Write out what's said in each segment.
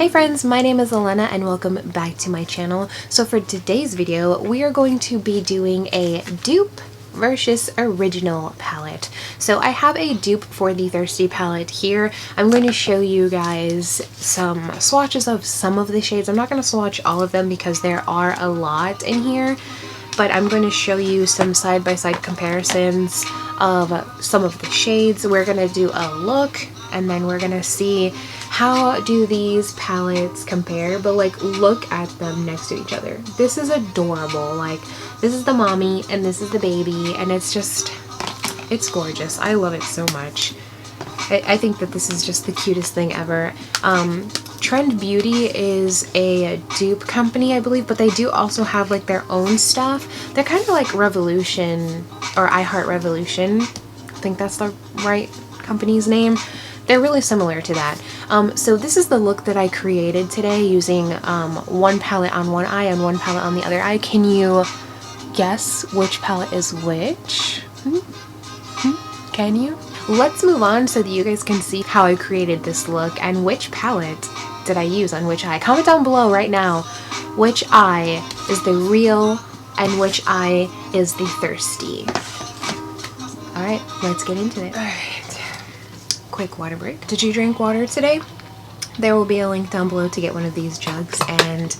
Hey friends, my name is Elena and welcome back to my channel. So for today's video, we are going to be doing a dupe versus original palette. So I have a dupe for the Thirsty palette here. I'm going to show you guys some swatches of some of the shades. I'm not going to swatch all of them because there are a lot in here, but I'm going to show you some side-by-side comparisons of some of the shades. We're going to do a look and then we're going to see how do these palettes compare, but like look at them next to each other. This is adorable. Like this is the mommy and this is the baby, and it's just, it's gorgeous. I love it so much. I think that this is just the cutest thing ever. Trend Beauty is a dupe company, I believe, but they do also have like their own stuff. They're kind of like Revolution or I Heart Revolution. I think that's the right company's name. They're really similar to that. So this is the look that I created today using one palette on one eye and one palette on the other eye. Can you guess which palette is which? Can you? Let's move on so that you guys can see how I created this look and which palette did I use on which eye. Comment down below right now which eye is the real and which eye is the thirsty. Alright, let's get into it. Alright. Quick water break. Did you drink water today? There will be a link down below to get one of these jugs and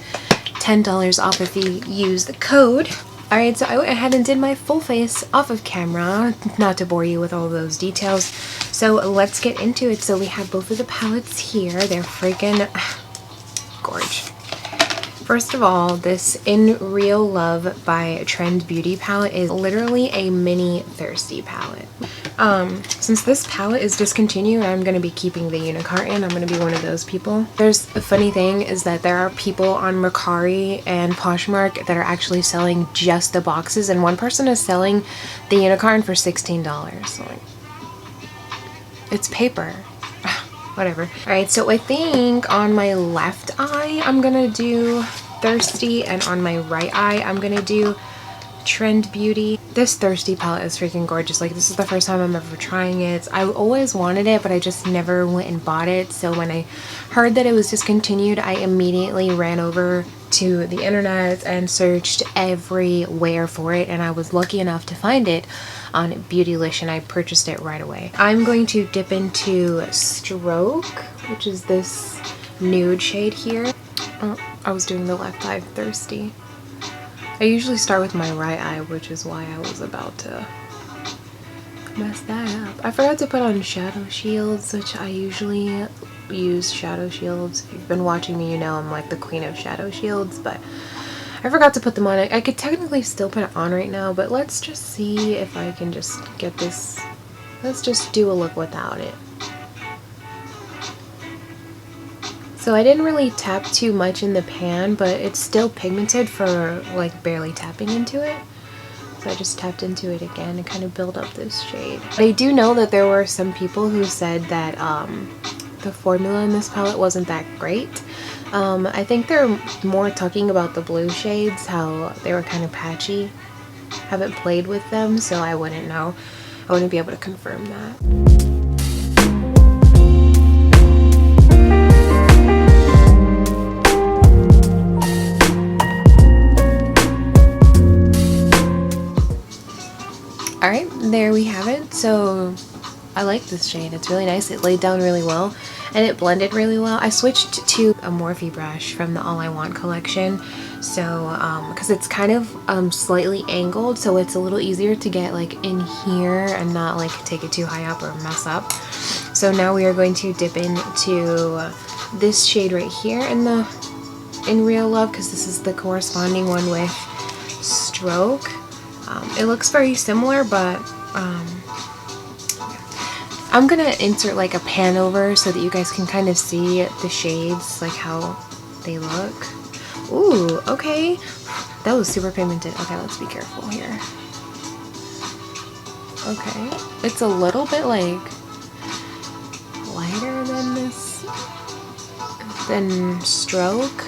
$10 off if you use the code. Alright, so I went ahead and did my full face off of camera, not to bore you with all those details. So let's get into it. So we have both of the palettes here. They're freaking gorge. First of all, this In Real Love by Trend Beauty palette is literally a mini Thirsty palette. Since this palette is discontinued, I'm going to be keeping the unicarton. I'm going to be one of those people. There's a funny thing is that there are people on Mercari and Poshmark that are actually selling just the boxes, and one person is selling the unicarton for $16. So like, it's paper. Whatever. Alright, so I think on my left eye I'm gonna do Thirsty, and on my right eye I'm gonna do Trend Beauty. This Thirsty palette is freaking gorgeous. Like, this is the first time I'm ever trying it. I always wanted it, but I just never went and bought it. So when I heard that it was discontinued, I immediately ran over to the internet and searched everywhere for it, and I was lucky enough to find it on Beautylish, and I purchased it right away. I'm going to dip into Stroke, which is this nude shade here. Oh, I was doing the left eye Thirsty. I usually start with my right eye, which is why I was about to mess that up. I forgot to put on shadow shields, which I usually use shadow shields. If you've been watching me, you know I'm like the queen of shadow shields, but I forgot to put them on. I could technically still put it on right now, but let's just see if I can just get this. Let's just do a look without it. So I didn't really tap too much in the pan, but it's still pigmented for like barely tapping into it. So I just tapped into it again and kind of build up this shade. I do know that there were some people who said that the formula in this palette wasn't that great. I think they're more talking about the blue shades, how they were kind of patchy. Haven't played with them, so I wouldn't know. I wouldn't be able to confirm that. Alright, there we have it. So I like this shade. It's really nice. It laid down really well and it blended really well. I switched to a Morphe brush from the All I Want collection. So, because it's kind of slightly angled, so it's a little easier to get like in here and not like take it too high up or mess up. So now we are going to dip into this shade right here in the In Real Love, because this is the corresponding one with Stroke. It looks very similar, but I'm gonna insert like a pan over so that you guys can kind of see the shades, like how they look. Ooh, okay. That was super pigmented. Okay, let's be careful here. Okay. It's a little bit like lighter than this, than Stroke.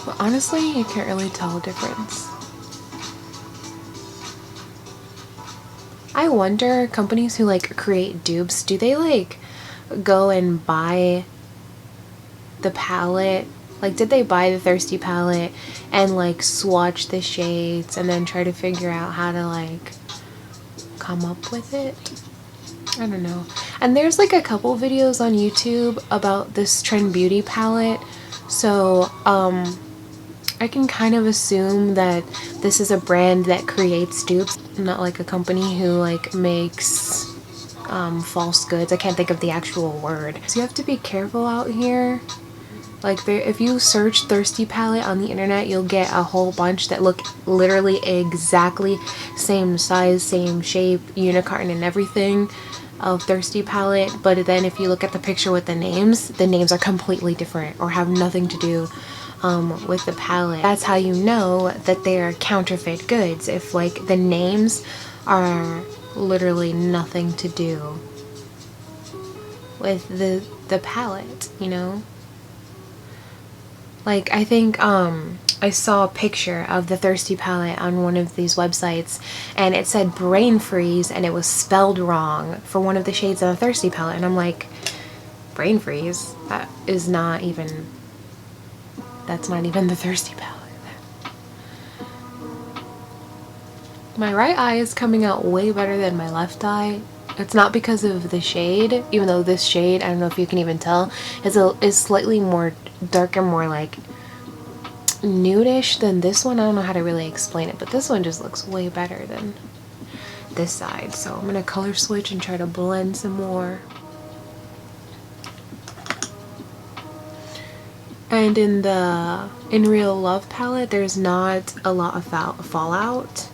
But honestly, you can't really tell a difference. I wonder, companies who like create dupes, do they like go and buy the palette? Like, did they buy the Thirsty palette and like swatch the shades and then try to figure out how to like come up with it? I don't know. And there's like a couple videos on YouTube about this Trend Beauty palette, so I can kind of assume that this is a brand that creates dupes, not like a company who like makes false goods. I can't think of the actual word. So you have to be careful out here. Like, if you search Thirsty palette on the internet, you'll get a whole bunch that look literally exactly same size, same shape, unicorn and everything of Thirsty palette. But then if you look at the picture with the names are completely different or have nothing to do with the palette. That's how you know that they're counterfeit goods, if like the names are literally nothing to do with the palette, you know? Like, I think I saw a picture of the Thirsty palette on one of these websites, and it said BrainFreeze and it was spelled wrong for one of the shades on the Thirsty palette, and I'm like, BrainFreeze? That is not even, that's not even the Thirsty palette. My right eye is coming out way better than my left eye. It's not because of the shade, even though this shade, I don't know if you can even tell, is slightly more darker, more like nudish than this one. I don't know how to really explain it, but this one just looks way better than this side. So I'm gonna color switch and try to blend some more. And in the In Real Love palette, there's not a lot of fallout.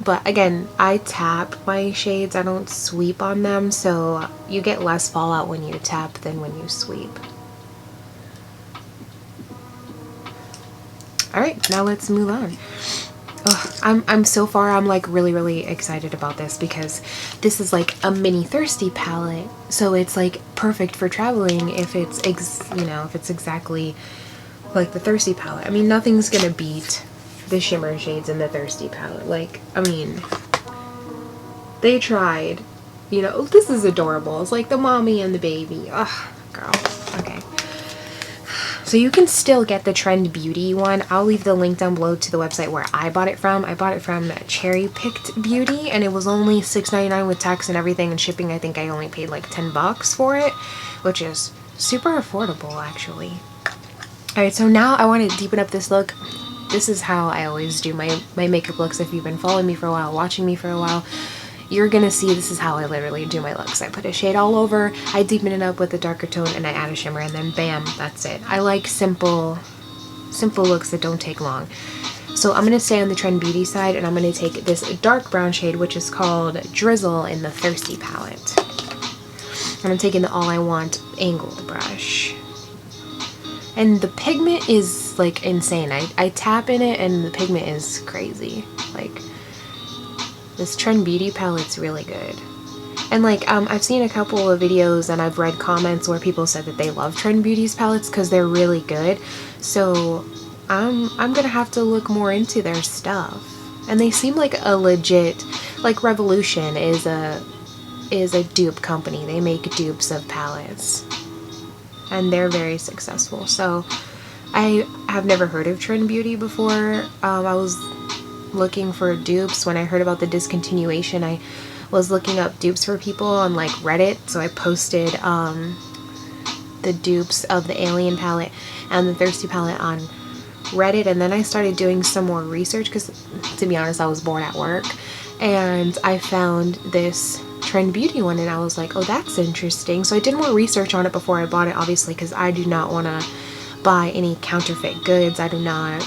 But again, I tap my shades, I don't sweep on them, so you get less fallout when you tap than when you sweep. Alright, now let's move on. Ugh, I'm so far, I'm like really excited about this because this is like a mini Thirsty palette, so it's like perfect for traveling if it's if it's exactly like the Thirsty palette. I mean, nothing's gonna beat the shimmer shades in the Thirsty palette. Like, I mean, they tried, you know. This is adorable. It's like the mommy and the baby. Ugh, girl. Okay. So you can still get the Trend Beauty one. I'll leave the link down below to the website where I bought it from. I bought it from Cherry Picked Beauty, and it was only $6.99 with tax and everything and shipping. I think I only paid like 10 bucks for it, which is super affordable actually. Alright, so now I want to deepen up this look. This is how I always do my makeup looks. If you've been following me for a while, watching me for a while, you're gonna see this is how I literally do my looks. I put a shade all over, I deepen it up with a darker tone, and I add a shimmer, and then bam, that's it. I like simple looks that don't take long. So I'm gonna stay on the Trend Beauty side, and I'm gonna take this dark brown shade, which is called Drizzle in the Thirsty palette. And I'm taking the All I Want angled brush. And the pigment is like insane. I tap in it and the pigment is crazy. Like, this Trend Beauty palette's really good. And like, I've seen a couple of videos and I've read comments where people said that they love Trend Beauty's palettes because they're really good. So I'm gonna have to look more into their stuff. And they seem like a legit, like Revolution is a dupe company. They make dupes of palettes. And they're very successful. So I have never heard of Trend Beauty before. I was looking for dupes when I heard about the discontinuation. I was looking up dupes for people on like Reddit, so I posted the dupes of the Alien palette and the Thirsty palette on Reddit, and then I started doing some more research because, to be honest, I was bored at work, and I found this Trend Beauty one, and I was like, oh, that's interesting. So I did more research on it before I bought it, obviously, because I do not want to buy any counterfeit goods. I do not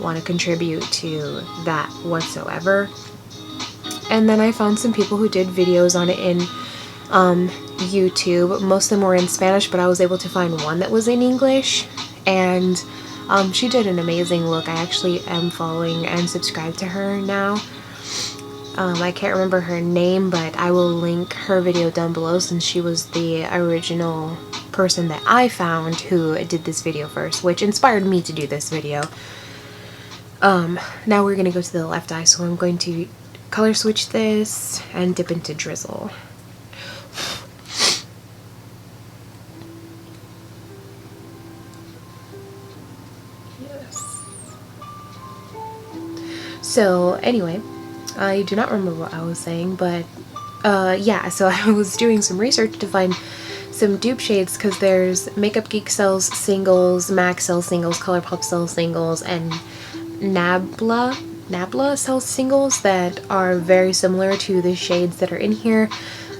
want to contribute to that whatsoever. And then I found some people who did videos on it in YouTube. Most of them were in Spanish, but I was able to find one that was in English, and she did an amazing look. I actually am following and subscribed to her now. I can't remember her name, but I will link her video down below since she was the original person that I found who did this video first, which inspired me to do this video. Now we're going to go to the left eye, so I'm going to color switch this and dip into Drizzle. Yes. So anyway, I do not remember what I was saying, but yeah, so I was doing some research to find some dupe shades because there's Makeup Geek sells singles, MAC sells singles, ColourPop sells singles, and Nabla sells singles that are very similar to the shades that are in here.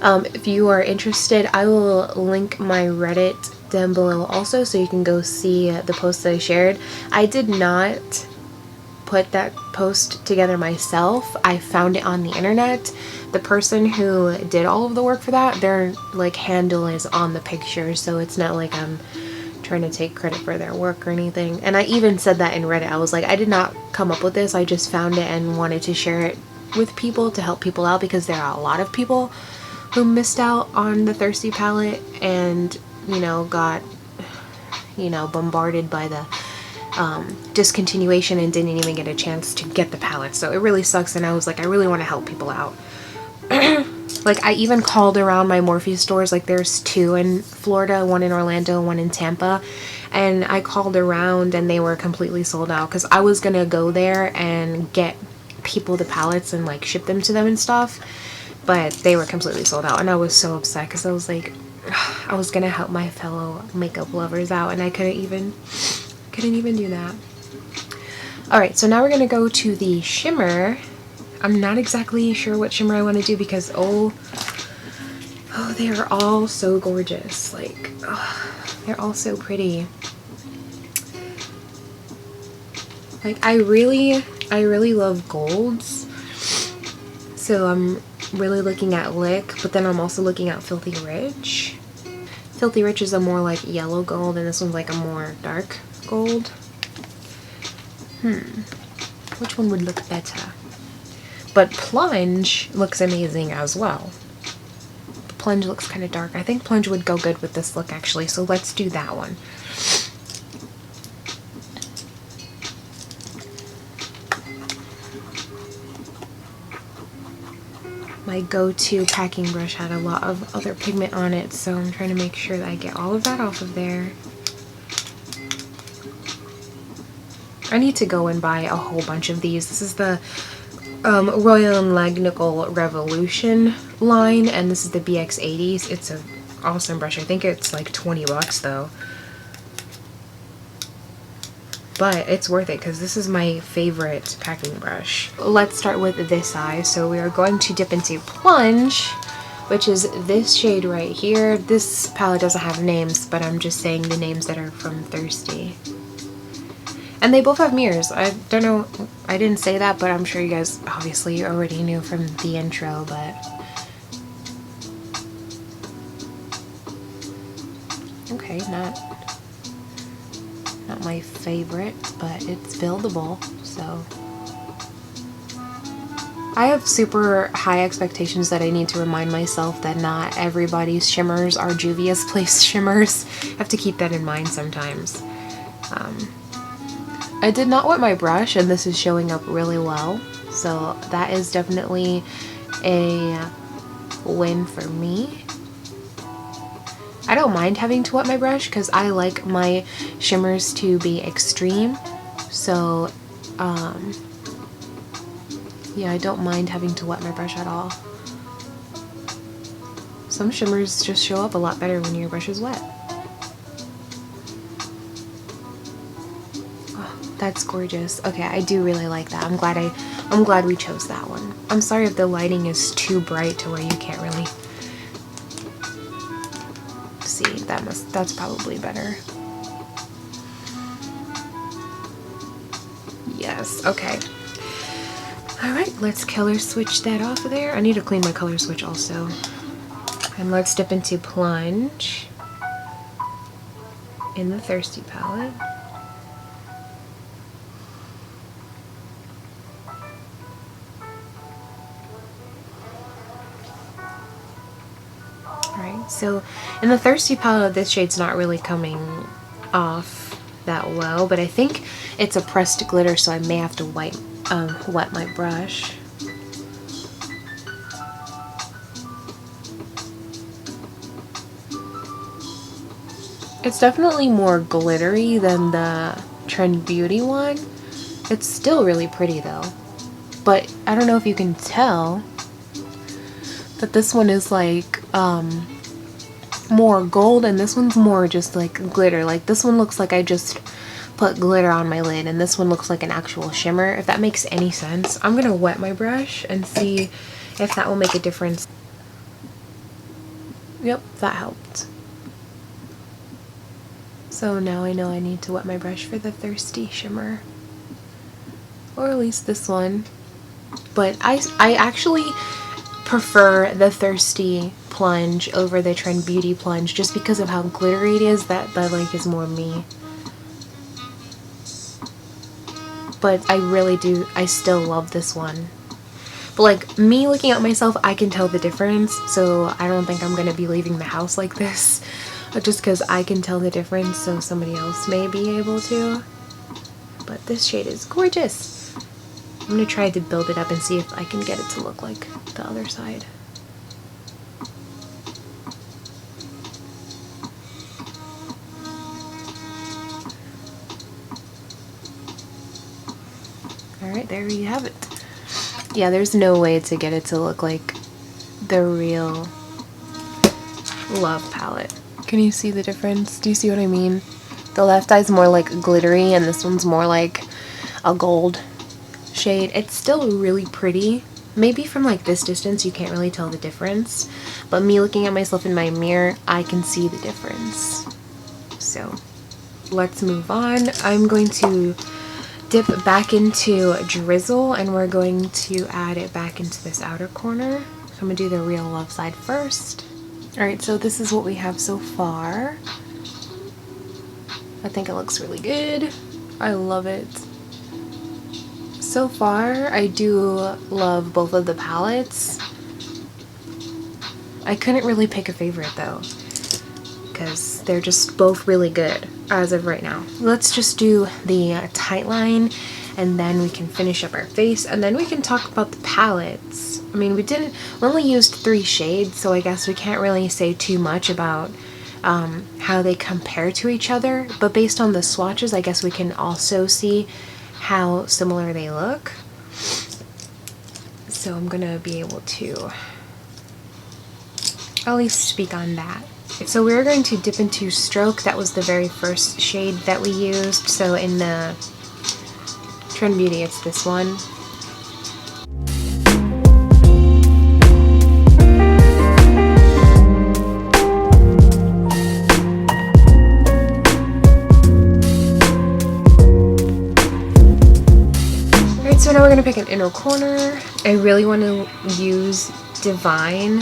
If you are interested, I will link my Reddit down below also so you can go see the post that I shared. I did not put that post together myself. I found it on the internet. The person who did all of the work for that, their like handle is on the picture, so it's not like I'm trying to take credit for their work or anything. And I even said that in Reddit. I was like, I did not come up with this, I just found it and wanted to share it with people to help people out, because there are a lot of people who missed out on the Thirsty palette and, you know, got, you know, bombarded by the discontinuation and didn't even get a chance to get the palette. So it really sucks, and I was like, I really want to help people out. Like, I even called around my Morphe stores. Like, there's 2 in Florida, 1 in Orlando, 1 in Tampa, and I called around and they were completely sold out, because I was gonna go there and get people the palettes and like ship them to them and stuff, but they were completely sold out, and I was so upset because I was like, I was gonna help my fellow makeup lovers out and I couldn't even do that. Alright, so now we're gonna go to the shimmer. I'm not exactly sure what shimmer I want to do because oh, they are all so gorgeous. Like, oh, they're all so pretty. Like, I really love golds. So I'm really looking at Lick, but then I'm also looking at Filthy Rich. Filthy Rich is a more like yellow gold, and this one's like a more dark gold. Which one would look better? But Plunge looks amazing as well. Plunge looks kind of dark. I think Plunge would go good with this look actually, so let's do that one. My go-to packing brush had a lot of other pigment on it, so I'm trying to make sure that I get all of that off of there. I need to go and buy a whole bunch of these. This is the Royal & Langnickel Revolution line, and this is the BX80s. It's an awesome brush. I think it's like 20 bucks though. But it's worth it because this is my favorite packing brush. Let's start with this eye. So we are going to dip into Plunge, which is this shade right here. This palette doesn't have names, but I'm just saying the names that are from Thirsty. And they both have mirrors. I don't know, I didn't say that, but I'm sure you guys obviously already knew from the intro, but... Okay, not my favorite, but it's buildable, so... I have super high expectations that I need to remind myself that not everybody's shimmers are Juvias Place shimmers. I have to keep that in mind sometimes. I did not wet my brush, and this is showing up really well, so that is definitely a win for me. I don't mind having to wet my brush because I like my shimmers to be extreme, so yeah, I don't mind having to wet my brush at all. Some shimmers just show up a lot better when your brush is wet. That's gorgeous. Okay, I do really like that. I'm glad we chose that one. I'm sorry if the lighting is too bright to where you can't really see. That's probably better. Yes, okay. Alright, let's color switch that off of there. I need to clean my color switch also. And let's dip into Plunge in the Thirsty palette. So in the Thirsty palette, this shade's not really coming off that well, but I think it's a pressed glitter, so I may have to wet my brush. It's definitely more glittery than the Trend Beauty one. It's still really pretty though. But I don't know if you can tell that this one is like more gold and this one's more just like glitter. Like this one looks like I just put glitter on my lid and this one looks like an actual shimmer, if that makes any sense. I'm gonna wet my brush and see if that will make a difference. Yep, that helped. So now I know I need to wet my brush for the Thirsty shimmer. Or at least this one. But I actually prefer the Thirsty plunge over the Trend Beauty plunge just because of how glittery it is. That like is more me. But I still love this one. But like me looking at myself, I can tell the difference, so I don't think I'm gonna be leaving the house like this just because I can tell the difference, so somebody else may be able to. But this shade is gorgeous. I'm gonna try to build it up and see if I can get it to look like the other side. Alright, there you have it. Yeah, there's no way to get it to look like the real Love palette. Can you see the difference? Do you see what I mean? The left eye's more like glittery and this one's more like a gold shade. It's still really pretty. Maybe from like this distance you can't really tell the difference, but me looking at myself in my mirror, I can see the difference. So let's move on. I'm going to dip back into Drizzle and we're going to add it back into this outer corner. So I'm gonna do the Real Love side first. Alright, so this is what we have so far. I think it looks really good. I love it. So far, I do love both of the palettes. I couldn't really pick a favorite though, because they're just both really good as of right now. Let's just do the tight line and then we can finish up our face and then we can talk about the palettes. I mean, we only used 3 shades, so I guess we can't really say too much about how they compare to each other, but based on the swatches, I guess we can also see how similar they look. So I'm gonna be able to at least speak on that. So we're going to dip into Stroke. That was the very first shade that we used. So in the Trend Beauty, it's this one. Alright, so now we're going to pick an inner corner. I really want to use Divine.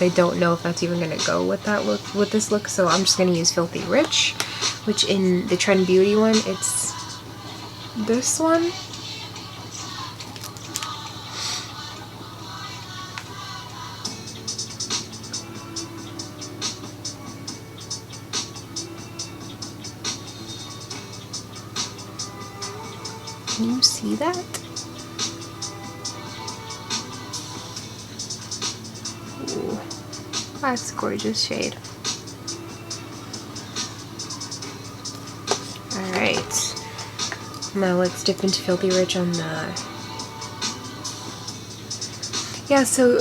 I don't know if that's even going to go with that look, with this look, so I'm just going to use Filthy Rich, which in the Trend Beauty one, it's this one. Can you see that? Ooh, that's a gorgeous shade. Alright, now let's dip into Filthy Rich on the... Yeah, so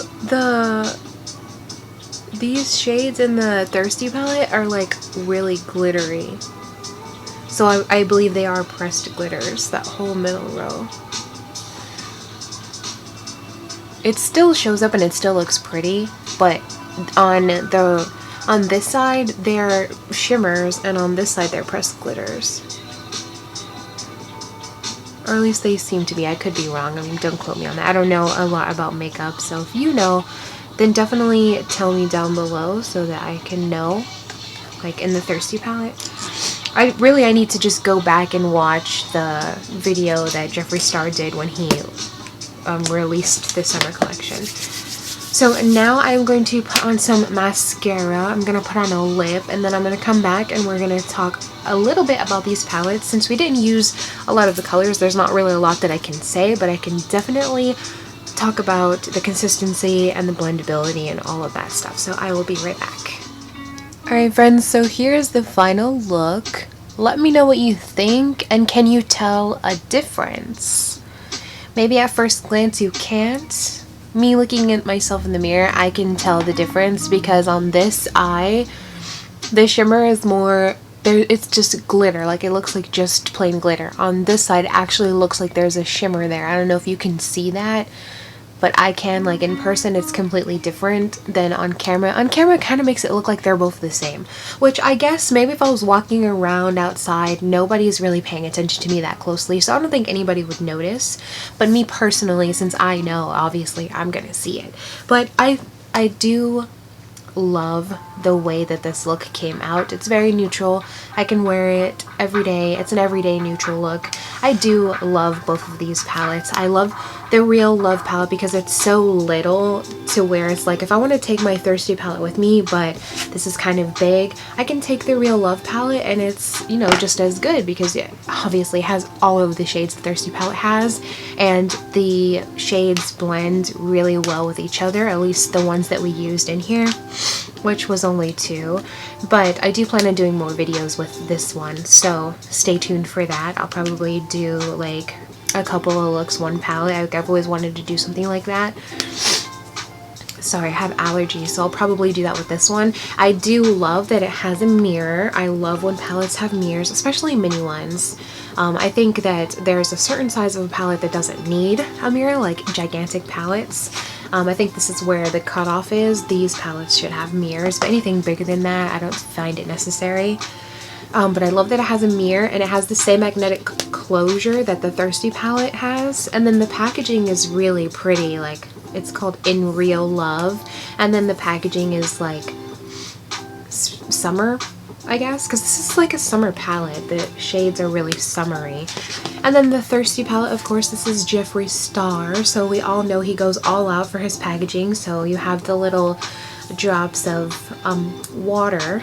these shades in the Thirsty palette are like really glittery. So I believe they are pressed glitters, that whole middle row. It still shows up and it still looks pretty, but on this side they're shimmers and on this side they're pressed glitters. Or at least they seem to be. I could be wrong. I mean, don't quote me on that. I don't know a lot about makeup, so if you know, then definitely tell me down below so that I can know, like in the Thirsty palette. I need to just go back and watch the video that Jeffree Star did when he released the summer collection. So now I'm going to put on some mascara. I'm going to put on a lip and then I'm going to come back and we're going to talk a little bit about these palettes. Since we didn't use a lot of the colors, there's not really a lot that I can say, but I can definitely talk about the consistency and the blendability and all of that stuff. So I will be right back. Alright friends, so here's the final look. Let me know what you think, and can you tell a difference? Maybe at first glance you can't. Me looking at myself in the mirror, I can tell the difference because on this eye, the shimmer is more, it's just glitter, like it looks like just plain glitter. On this side, it actually looks like there's a shimmer there. I don't know if you can see that, but I can. Like in person it's completely different than on camera. On camera it kind of makes it look like they're both the same, which I guess maybe if I was walking around outside, nobody's really paying attention to me that closely, so I don't think anybody would notice. But me personally, since I know, obviously I'm gonna see it. But I do love the way that this look came out. It's very neutral. I can wear it every day. It's an everyday neutral look. I do love both of these palettes. I love the Real Love palette because it's so little to where it's like if I want to take my Thirsty palette with me, but this is kind of big, I can take the Real Love palette and it's, you know, just as good because it obviously has all of the shades the Thirsty palette has, and the shades blend really well with each other, at least the ones that we used in here, which was only 2. But I do plan on doing more videos with this one, so stay tuned for that. I'll probably do like a couple of looks, one palette. I've always wanted to do something like that. Sorry, I have allergies, so I'll probably do that with this one. I do love that it has a mirror. I love when palettes have mirrors, especially mini ones. I think that there's a certain size of a palette that doesn't need a mirror, like gigantic palettes. I think this is where the cutoff is. These palettes should have mirrors, but anything bigger than that, I don't find it necessary. But I love that it has a mirror and it has the same magnetic closure that the Thirsty palette has. And then the packaging is really pretty, like it's called In Real Love. And then the packaging is like summer, I guess, because this is like a summer palette. The shades are really summery. And then the Thirsty palette, of course, this is Jeffree Star, so we all know he goes all out for his packaging. So you have the little drops of water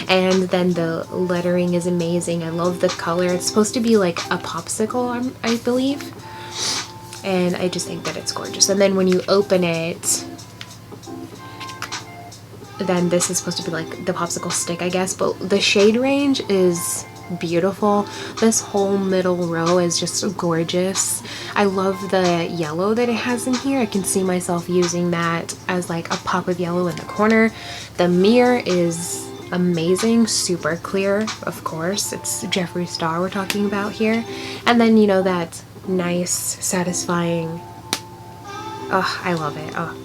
and then the lettering is amazing. I love the color. It's supposed to be like a popsicle, I believe, and I just think that it's gorgeous. And then when you open it, then this is supposed to be like the popsicle stick, I guess, but the shade range is beautiful. This whole middle row is just gorgeous. I love the yellow that it has in here. I can see myself using that as like a pop of yellow in the corner. The mirror is amazing, super clear, of course. It's Jeffree Star we're talking about here. And then, you know, that nice, satisfying, oh, I love it. Oh.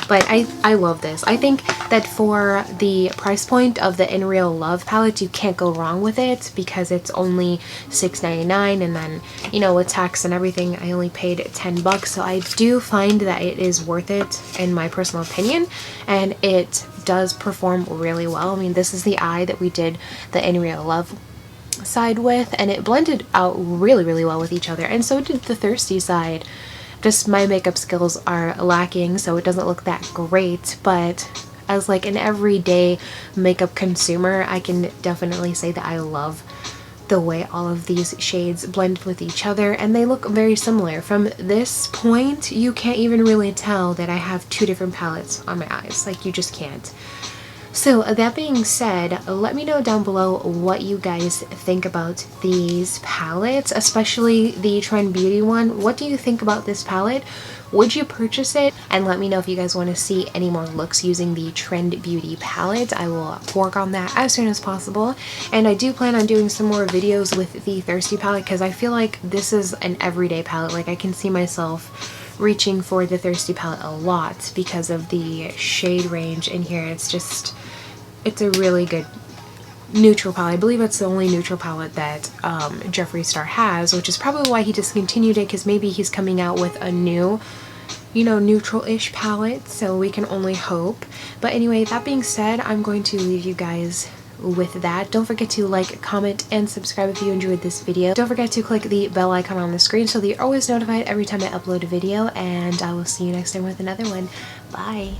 But I love this. I think that for the price point of the In Real Love palette, you can't go wrong with it because it's only $6.99, and then, you know, with tax and everything, I only paid $10. So I do find that it is worth it in my personal opinion, and it does perform really well. I mean, this is the eye that we did the In Real Love side with, and it blended out really, really well with each other, and so did the Thirsty side. Just my makeup skills are lacking, so it doesn't look that great, but as like an everyday makeup consumer, I can definitely say that I love the way all of these shades blend with each other, and they look very similar. From this point, you can't even really tell that I have 2 different palettes on my eyes. Like, you just can't. So that being said, let me know down below what you guys think about these palettes, especially the Trend Beauty one. What do you think about this palette? Would you purchase it? And let me know if you guys want to see any more looks using the Trend Beauty palette. I will work on that as soon as possible. And I do plan on doing some more videos with the Thirsty palette because I feel like this is an everyday palette. Like, I can see myself reaching for the Thirsty palette a lot because of the shade range in here. It's just, it's a really good neutral palette. I believe it's the only neutral palette that Jeffree Star has, which is probably why he discontinued it, because maybe he's coming out with a new, you know, neutral-ish palette, so we can only hope. But anyway, that being said, I'm going to leave you guys with that. Don't forget to like, comment, and subscribe if you enjoyed this video. Don't forget to click the bell icon on the screen so that you're always notified every time I upload a video, and I will see you next time with another one. Bye!